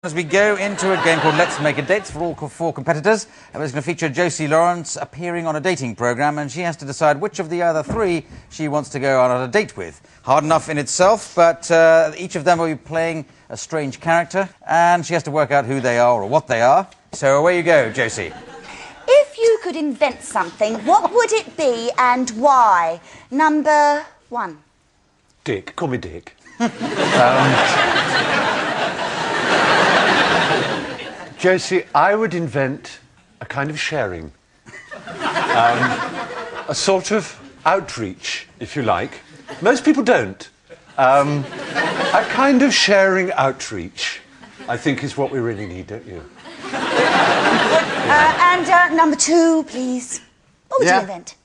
As we go into a game called Let's Make a Date for all four competitors, and it's going to feature Josie Lawrence appearing on a dating programme, and she has to decide which of the other three she wants to go on a date with. Hard enough in itself, but each of them will be playing a strange character, and she has to work out who they are or what they are. So away you go, Josie. If you could invent something, what would it be and why? Number one. Dick. Call me Dick. Josie, I would invent a kind of sharing. A sort of outreach, if you like. Most people don't. A kind of sharing outreach, I think, is what we really need, don't you? And number two, please. What would you invent?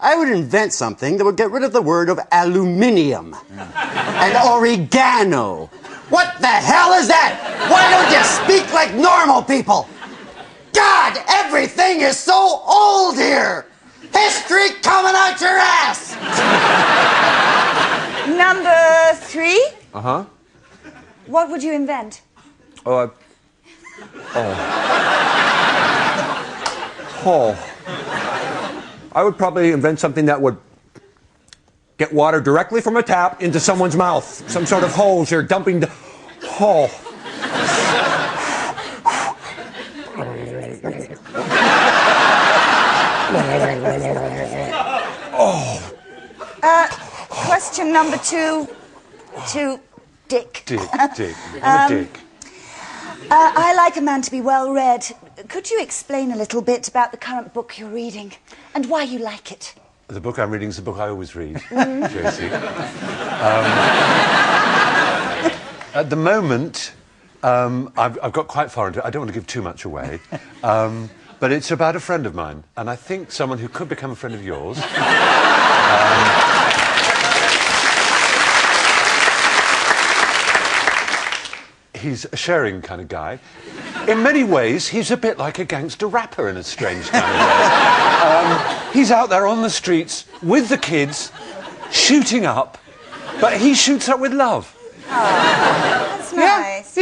I would invent something that would get rid of the word of aluminium and oregano. What the hell is that? Why don't you speak like normal people? God, everything is so old here. History coming out your ass. Number three? Uh-huh. What would you invent? I would probably invent something that would get water directly from a tap into someone's mouth. Some sort of hose you're dumping the... Question number two to Dick. Dick. I'm a Dick. I like a man to be well-read. Could you explain a little bit about the current book you're reading and why you like it? The book I'm reading is the book I always read, Josie. At the moment, I've got quite far into it. I don't want to give too much away. But it's about a friend of mine, and I think someone who could become a friend of yours. He's a sharing kind of guy. In many ways, he's a bit like a gangster rapper in a strange kind of way. He's out there on the streets with the kids, shooting up, but he shoots up with love. Oh, that's nice.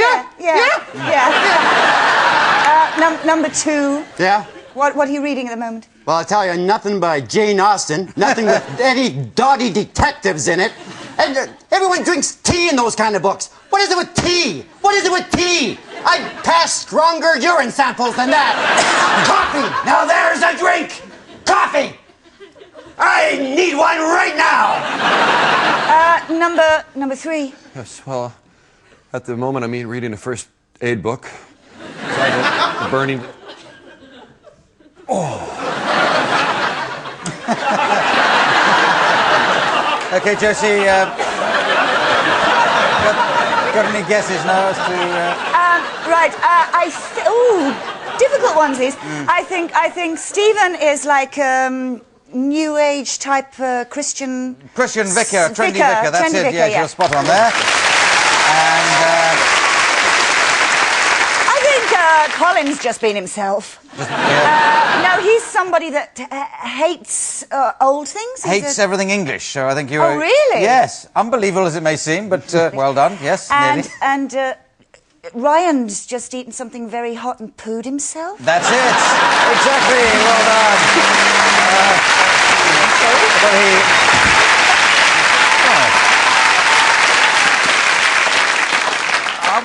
Number two. Yeah? What are you reading at the moment? Well, I'll tell you, nothing by Jane Austen, nothing with any dotty detectives in it. And everyone drinks tea in those kind of books. What is it with tea? What is it with tea? I'd pass stronger urine samples than that. Coffee! Now there's a drink! Coffee! I need one right now! Number three. Yes, well, at the moment I'm reading a first aid book. The burning... Okay, Josie, got any guesses now as to... Right, ooh, difficult ones these. I think Stephen is like New Age type Christian... Christian vicar, trendy vicar, that's it, vicar, you're spot on there. And... I think Colin's just been himself. No, he's somebody that hates old things. Hates everything English, so I think you're... Oh, really? Yes, unbelievable as it may seem, but well done, yes, nearly. And Ryan's just eaten something very hot and pooed himself. That's it, exactly, well done.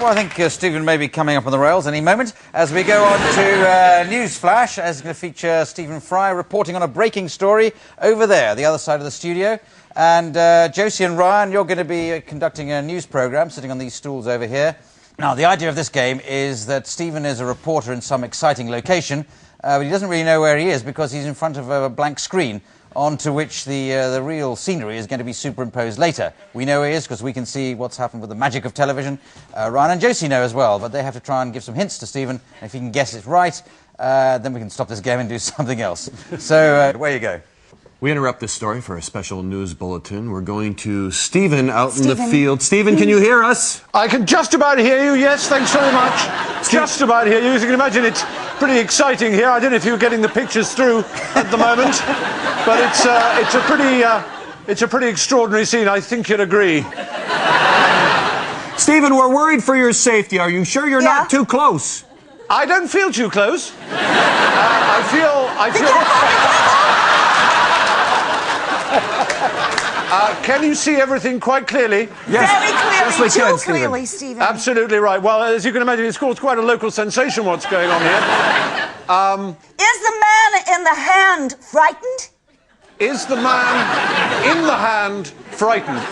Well, I think Stephen may be coming up on the rails any moment as we go on to Newsflash, as it's going to feature Stephen Fry reporting on a breaking story over there, the other side of the studio. And Josie and Ryan, you're going to be conducting a news programme, sitting on these stools over here. Now, the idea of this game is that Stephen is a reporter in some exciting location, but he doesn't really know where he is because he's in front of a blank screen onto which the real scenery is going to be superimposed later. We know where he is because we can see what's happened with the magic of television. Ryan and Josie know as well, but they have to try and give some hints to Stephen. And if he can guess it right, then we can stop this game and do something else. So, away you go. We interrupt this story for a special news bulletin. We're going to Stephen out in the field. Stephen, can you hear us? I can just about hear you, yes, thanks very much. Just about hear you. As you can imagine, it's pretty exciting here. I don't know if you're getting the pictures through at the moment, but it's a pretty extraordinary scene. I think you'd agree. Stephen, we're worried for your safety. Are you sure you're not too close? I don't feel too close. I feel... can you see everything quite clearly? Yes. Very clearly, yes, we can, too clearly, Stephen. Absolutely right. Well, as you can imagine, it's caused quite a local sensation what's going on here. Is the man in the hand frightened? Is the man in the hand frightened?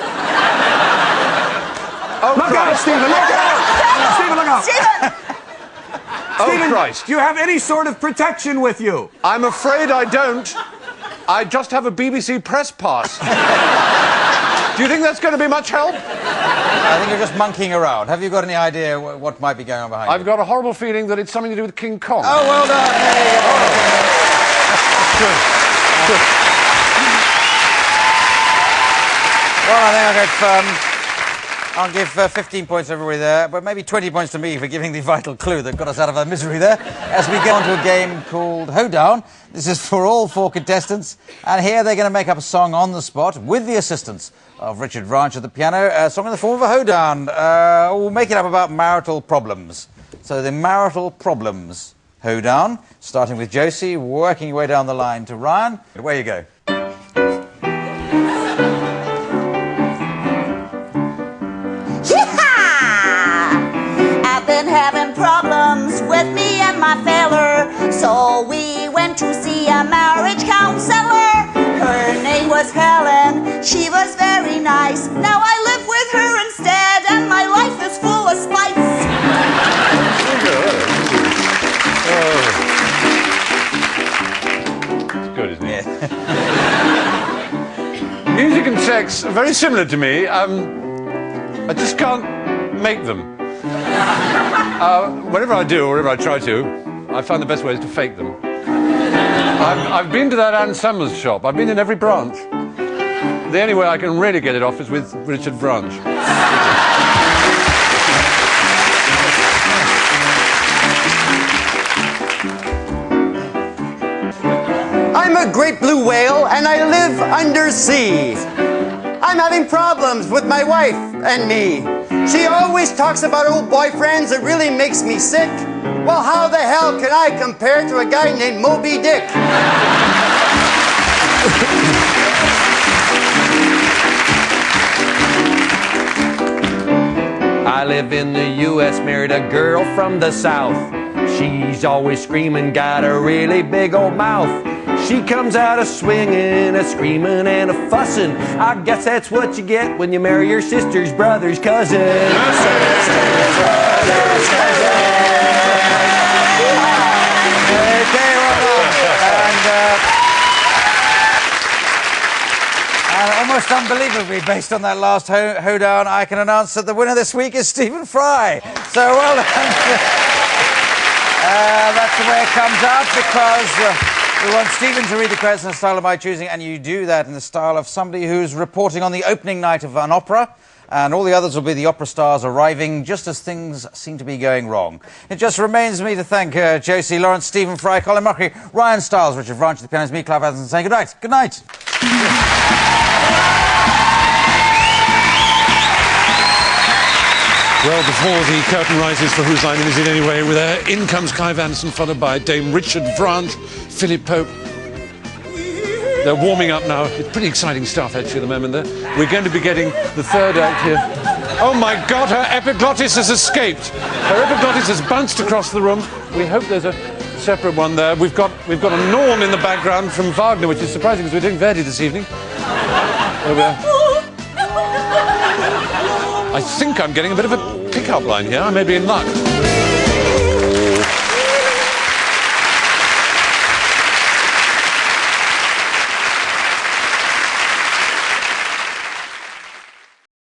Oh, Look out, Christ. Stephen! Look out! Stephen, look out! Stephen! Oh, Christ. Do you have any sort of protection with you? I'm afraid I don't. I just have a BBC press pass. Do you think that's going to be much help? I think you're just monkeying around. Have you got any idea what might be going on behind you? I've got a horrible feeling that it's something to do with King Kong. Oh, well done. There you go. Good. Good. Well, I think I'll give 15 points to everybody there, but maybe 20 points to me for giving the vital clue that got us out of our misery there, as we go on to a game called Hoedown. This is for all 4 contestants, and here they're going to make up a song on the spot with the assistance of Richard Branch at the piano, a song in the form of a hoedown. We'll make it up about marital problems. So the marital problems hoedown, starting with Josie, working your way down the line to Ryan. Away you go. I've been having problems with me and my fella, so we went to see a marriage counselor. Her name was Helen, she was very nice. Now I live with her instead, and my life is full of spice. It's good, isn't it? Music and sex are very similar to me. I just can't make them. Whenever I do, or whenever I try to, I find the best way is to fake them. I've been to that Ann Summers shop. I've been in every branch. The only way I can really get it off is with Richard Branch. I'm a great blue whale and I live undersea. I'm having problems with my wife and me. She always talks about old boyfriends. It really makes me sick. Well, how the hell can I compare to a guy named Moby Dick? I live in the U.S., married a girl from the South. She's always screaming, got a really big old mouth. She comes out a swinging, a screaming, and a fussing. I guess that's what you get when you marry your sister's brother's cousin. Sister's brother's cousin. Okay, well done. And almost unbelievably, based on that last hoedown, I can announce that the winner this week is Stephen Fry. So well done. That's the way it comes out, because we want Stephen to read the credits in a style of my choosing, and you do that in the style of somebody who's reporting on the opening night of an opera, and all the others will be the opera stars arriving just as things seem to be going wrong. It just remains me to thank Josie, Lawrence, Stephen Fry, Colin, Mochrie, Ryan, Stiles, Richard Branch, the pianist, me, Clive Adams, saying good night. Good night. Well, before the curtain rises for Whose Line Is It Anyway, with in comes Clive Anderson, followed by Dame Richard Branch, Philip Pope. They're warming up now. It's pretty exciting stuff, actually, at the moment there. We're going to be getting the third act here. Oh, my God, her epiglottis has escaped. Her epiglottis has bounced across the room. We hope there's a separate one there. We've got a Norm in the background from Wagner, which is surprising because we're doing Verdi this evening. There we are. I think I'm getting a bit of a pick-up line here. I may be in luck.